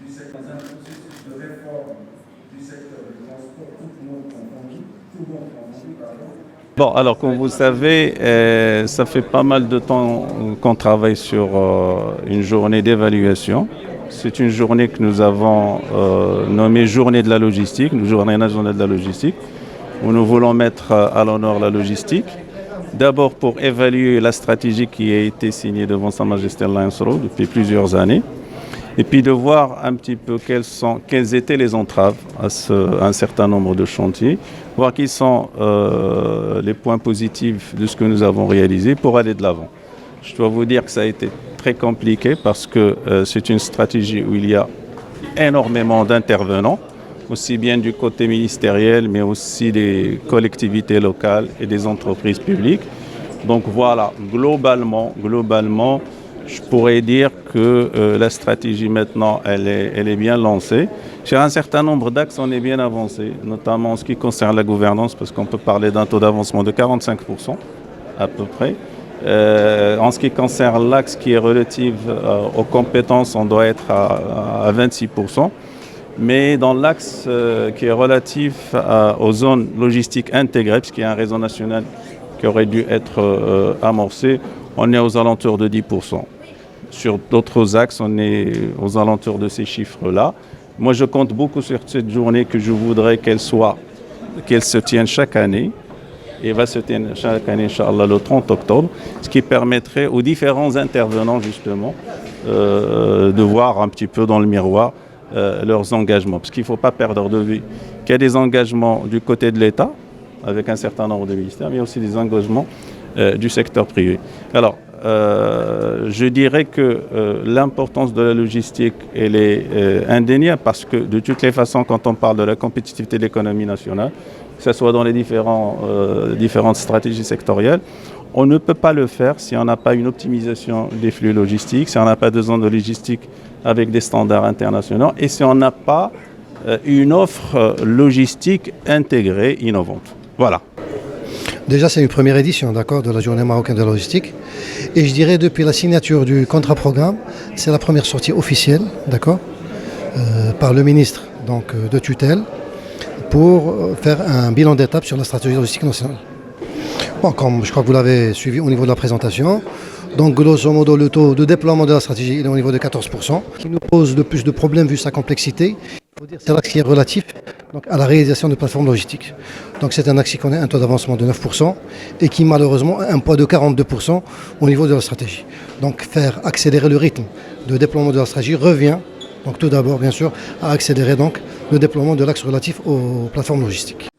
dans un processus de réforme du secteur du transport, tout monde confondu, pardon. Bon, alors comme vous le savez, ça fait pas mal de temps qu'on travaille sur une journée d'évaluation. C'est une journée que nous avons nommée Journée de la logistique, une journée nationale de la logistique, où nous voulons mettre à l'honneur la logistique. D'abord pour évaluer la stratégie qui a été signée devant Sa Majesté Alliance Road depuis plusieurs années, et puis de voir un petit peu quelles étaient les entraves à un certain nombre de chantiers, voir quels sont les points positifs de ce que nous avons réalisé pour aller de l'avant. Je dois vous dire que ça a été très compliqué parce que c'est une stratégie où il y a énormément d'intervenants, aussi bien du côté ministériel, mais aussi des collectivités locales et des entreprises publiques. Donc voilà, globalement, je pourrais dire que la stratégie maintenant, elle est bien lancée. Sur un certain nombre d'axes, on est bien avancé, notamment en ce qui concerne la gouvernance, parce qu'on peut parler d'un taux d'avancement de 45% à peu près. En ce qui concerne l'axe qui est relatif aux compétences, on doit être à 26%. Mais dans l'axe qui est relatif aux zones logistiques intégrées, puisqu'il y a un réseau national qui aurait dû être amorcé, on est aux alentours de 10%. Sur d'autres axes, on est aux alentours de ces chiffres-là. Moi, je compte beaucoup sur cette journée que je voudrais qu'elle se tienne chaque année. Et va se tenir chaque année, Inch'Allah, le 30 octobre, ce qui permettrait aux différents intervenants, justement, de voir un petit peu dans le miroir leurs engagements. Parce qu'il ne faut pas perdre de vue qu'il y a des engagements du côté de l'État, avec un certain nombre de ministères, mais aussi des engagements du secteur privé. Alors, je dirais que l'importance de la logistique, elle est indéniable parce que de toutes les façons, quand on parle de la compétitivité de l'économie nationale, que ce soit dans les différentes stratégies sectorielles, on ne peut pas le faire si on n'a pas une optimisation des flux logistiques, si on n'a pas de zone de logistique avec des standards internationaux et si on n'a pas une offre logistique intégrée, innovante. Voilà. Déjà, c'est une première édition, d'accord, de la Journée marocaine de la logistique. Et je dirais, depuis la signature du contrat-programme, c'est la première sortie officielle, d'accord, par le ministre donc, de tutelle, pour faire un bilan d'étape sur la stratégie logistique nationale. Bon, comme je crois que vous l'avez suivi au niveau de la présentation, donc grosso modo le taux de déploiement de la stratégie il est au niveau de 14%, qui nous pose le plus de problèmes vu sa complexité. Il faut dire que c'est l'axe qui est relatif donc, à la réalisation de plateformes logistiques. Donc c'est un axe qui connaît un taux d'avancement de 9% et qui malheureusement a un poids de 42% au niveau de la stratégie. Donc faire accélérer le rythme de déploiement de la stratégie revient donc tout d'abord bien sûr à accélérer donc le déploiement de l'axe relatif aux plateformes logistiques.